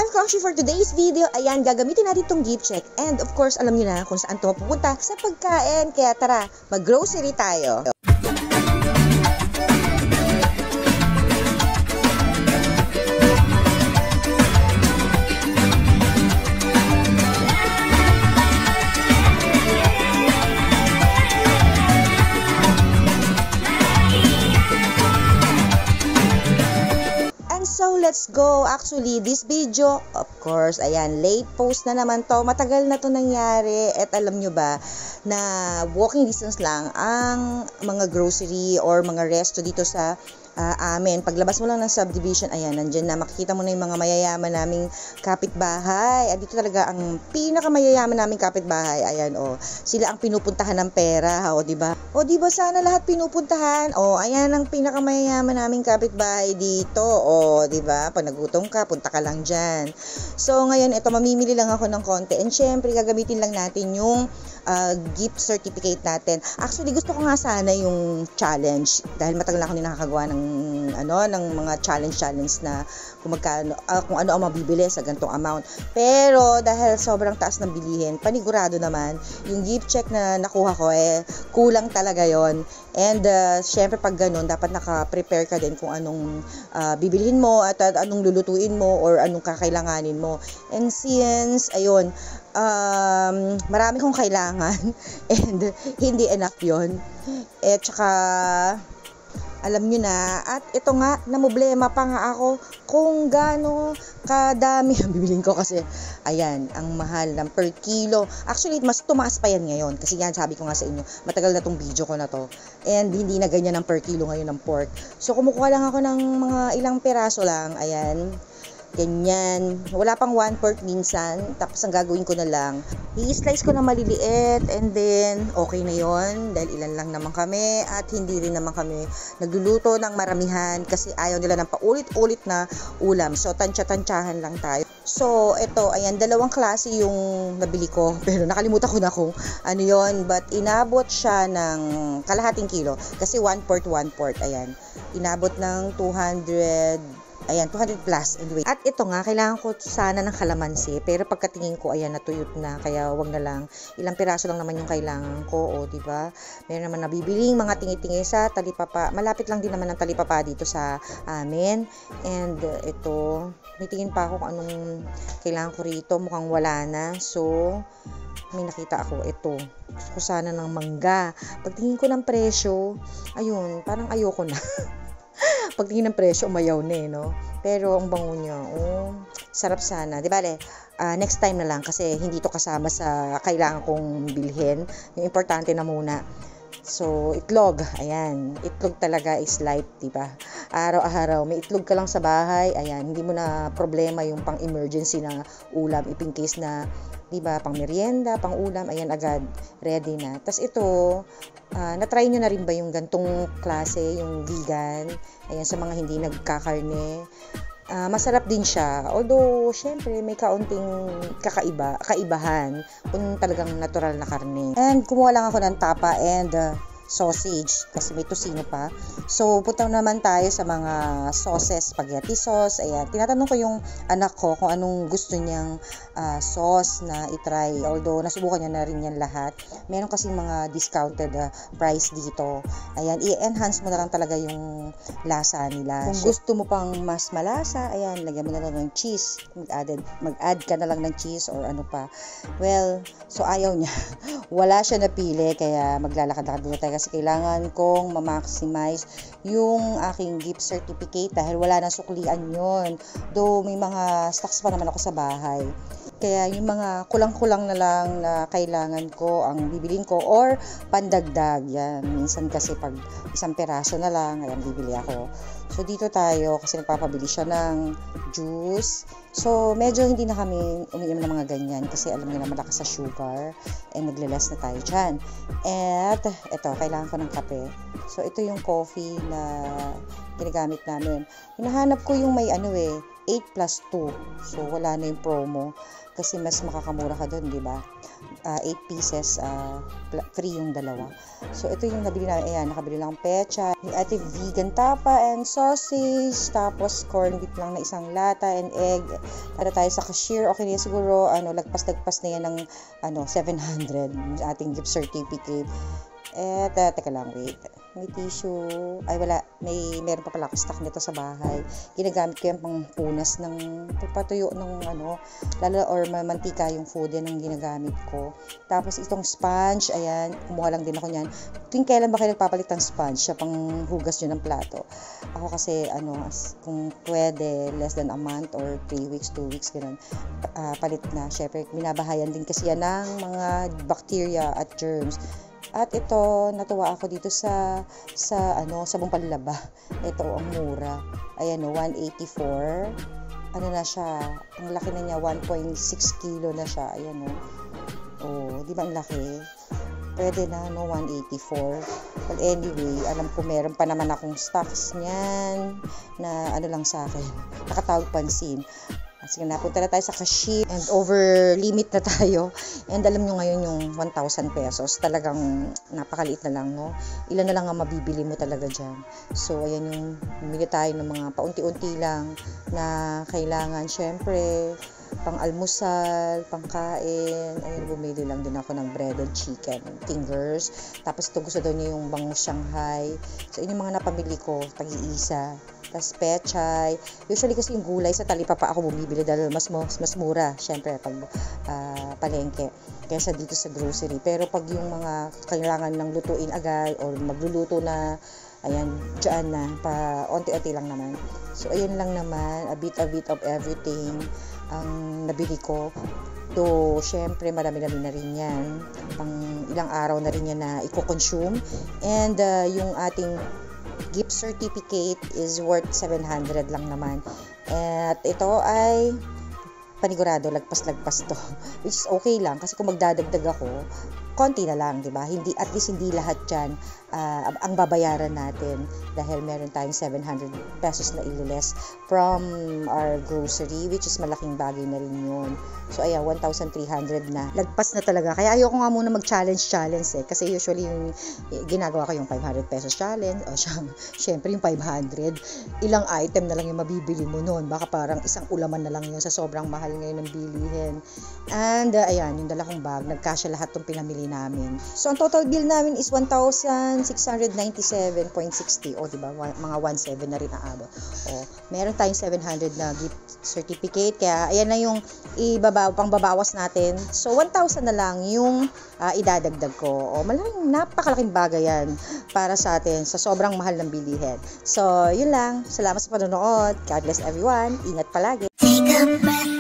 Well, Koshi, for today's video, ayan, gagamitin natin itong gift check. And of course, alam niyo na kung saan ito pupunta, sa pagkain. Kaya tara, mag-grocery tayo. So, let's go. Actually, this video, of course, ayan, late post na naman to. Matagal na to nangyari. At alam nyo ba, na walking distance lang ang mga grocery or mga resto dito sa amin. Paglabas mo lang ng subdivision, ayan, nandyan na, makikita mo na yung mga mayayaman naming kapitbahay. At dito talaga ang pinakamayayaman naming kapitbahay. Ayan, sila ang pinupuntahan ng pera, diba? Diba sana lahat pinupuntahan? Ayan ang pinakamayayaman naming kapitbahay dito. Diba? Pag nagutom ka, punta ka lang dyan. So, ngayon, ito, mamimili lang ako ng konti. And syempre, gagamitin lang natin yung gift certificate natin. Actually, gusto ko nga sana yung challenge. Dahil matagal na ako nakakagawa ng mga challenge na kung ano ang mabibili sa gantong amount. Pero dahil sobrang taas ng bilihin, panigurado naman yung gift check na nakuha ko kulang talaga yon. And syempre pag ganun, dapat naka-prepare ka din kung anong bibilhin mo at anong lulutuin mo or anong kakailanganin mo. And since ayun, marami kong kailangan and hindi enough yon. Tsaka alam nyo na, at ito nga, namblema pa nga ako kung gaano kadami ang bibilin ko kasi, ayan, ang mahal ng per kilo. Actually, mas tumaas pa yan ngayon kasi yan, sabi ko nga sa inyo, matagal na tong video ko na to. And hindi na ganyan ng per kilo ngayon ng pork. So, kumukuha lang ako ng mga ilang peraso lang, ayan, ganyan. Wala pang 1 pork minsan. Tapos ang gagawin ko na lang, i-slice ko na maliliit and then okay na yon dahil ilan lang naman kami at hindi rin naman kami nagluluto ng maramihan kasi ayaw nila ng paulit-ulit na ulam. So tansya-tansyahan lang tayo. So ito, ayan, dalawang klase yung nabili ko pero nakalimutan ko na kung ano yon, but inabot siya ng kalahating kilo kasi 1 quart, ayan. Inabot ng 200 plus anyway. At ito nga, kailangan ko sana ng kalamansi. Pero pagkatingin ko, ayan, natuyot na. Kaya wag na lang. Ilang piraso lang naman yung kailangan ko. Diba? Meron naman nabibiling mga tingi-tingi sa talipapa. Malapit lang din naman ang talipapa dito sa amin. And ito, nitingin pa ako kung anong kailangan ko rito. Mukhang wala na. So, may nakita ako. Ito. Gusto ko sana ng mangga. Pagtingin ko ng presyo, ayun, parang ayoko na. Pagtingin ng presyo, umayaw na no? Pero ang bango niya, sarap sana. Di ba, next time na lang kasi hindi to kasama sa kailangan kong bilhin. Yung importante na muna. So, itlog. Ayan. Itlog talaga is life, di ba? Araw-araw. May itlog ka lang sa bahay. Ayan. Hindi mo na problema yung pang-emergency na ulam. If in case na, di ba, pang merienda, pang ulam. Ayan, agad. Ready na. Tas ito, na-try nyo na rin ba yung gantong klase, yung vegan? Ayan, sa mga hindi nagkakarne. Masarap din siya. Although, syempre, may kaunting kaibahan kung talagang natural na karne. And kumuha lang ako ng tapa and sausage kasi may tosino pa. So, punta naman tayo sa mga sauces, spaghetti sauce. Ayan, tinatanong ko yung anak ko kung anong gusto niyang sauce na itry. Although, nasubukan niya na rin yan lahat. Meron kasing mga discounted price dito. Ayan, i-enhance mo na lang talaga yung lasa nila. Kung gusto mo pang mas malasa, ayan, lagyan mo na lang ng cheese. Mag-add ka na lang ng cheese or ano pa. Well, so ayaw niya. Wala siya napili, kaya maglalakad-lakad dito tayo kasi kailangan kong ma-maximize yung aking gift certificate dahil wala nang suklian yon. Though may mga stocks pa naman ako sa bahay. Kaya yung mga kulang-kulang na lang na kailangan ko ang bibilin ko or pandagdag. Yan. Minsan kasi pag isang peraso na lang, ayan, bibili ako. So dito tayo kasi nagpapabili siya ng juice. So medyo hindi na kami umiinom ng mga ganyan kasi alam niyo na malakas sa sugar and naglalas na tayo dyan. At ito, kailangan ko ng kape. So ito yung coffee na ginagamit namin. Hinahanap ko yung may 8 plus 2. So, wala na yung promo. Kasi mas makakamura ka doon, di ba? 8 pieces, free yung dalawa. So, ito yung nabili namin. Ayan, nakabili lang pecha. Yung ating vegan tapa and sausage. Tapos, corned beef lang na isang lata and egg. Para tayo sa cashier. Okay na siguro, lagpas-lagpas na yan ng 700. Yung ating gift certificate. Teka lang, wait. May tissue. Ay, wala. Meron pa pala ako stock nito sa bahay. Ginagamit ko yan pang punas ng patuyo ng lalo or mantika yung food. Yan ang ginagamit ko. Tapos itong sponge, ayan, kumuha lang din ako niyan. Tuwing kailan ba kayo nagpapalit ng sponge? Siya pang hugas nyo ng plato. Ako kasi, kung pwede, less than a month or 3 weeks, 2 weeks, ganun, palit na. Syempre, binabahayan din kasi yan ng mga bacteria at germs. At ito, natuwa ako dito sa sabong panlaba. Ito, ang mura. Ayan 184. Na siya? Ang laki na niya, 1.6 kilo na siya. Ayan di ba ang laki? Pwede na, 184. Well, anyway, alam ko meron pa naman akong stocks niyan na lang sa akin. Nakatawag pansin. Sige na, punta na tayo sa cashier and over limit na tayo. And alam nyo ngayon yung 1,000 pesos, talagang napakaliit na lang, no? Ilan na lang ang mabibili mo talaga dyan. So, ayan yung bumili tayo ng mga paunti-unti lang na kailangan, syempre, pang almusal, pang kain. Ayun, bumili lang din ako ng breaded chicken fingers. Tapos ito gusto daw niya yung bangus Shanghai. So, yun yung mga napamili ko, tag-iisa. Tapos pechay. Usually kasi yung gulay sa talipapa ako bumibili dahil mas mura, syempre, pag palengke kaysa dito sa grocery. Pero pag yung mga kailangan ng lutuin agad or magluluto na, ayan, dyan na, pa onti-onti lang naman. So, ayun lang naman, a bit of everything ang nabili ko. So, syempre, marami-rami na rin yan. Pang ilang araw na rin yan na i-consume. And yung ating gift certificate is worth 700 lang naman. At ito ay panigurado, lagpas-lagpas to. Which is okay lang kasi kung magdadagdag ako, konti na lang, di ba? At least hindi lahat yan ang babayaran natin dahil meron tayong 700 pesos na ililes from our grocery, which is malaking bagay na rin yun. So, ayan, 1,300 na. Lagpas na talaga. Kaya ayoko nga muna mag-challenge kasi usually yung ginagawa ko yung 500 pesos challenge. O, syempre yung 500. Ilang item na lang yung mabibili mo noon. Baka parang isang ulaman na lang yun sa sobrang mahal ngayon ng bilihin. And, ayan, yung dala kong bag, nagkasya lahat tong pinamili namin. So, ang total bill namin is 1,697.60. O, diba? Mga 1,700 na rin ang abot. O, meron tayong 700 na gift certificate. Kaya, ayan na yung pangbabawas natin. So, 1,000 na lang yung idadagdag ko. O, napakalaking bagay yan para sa atin sa sobrang mahal ng bilihin. So, yun lang. Salamat sa panonood. God bless everyone. Ingat palagi. Take a breath.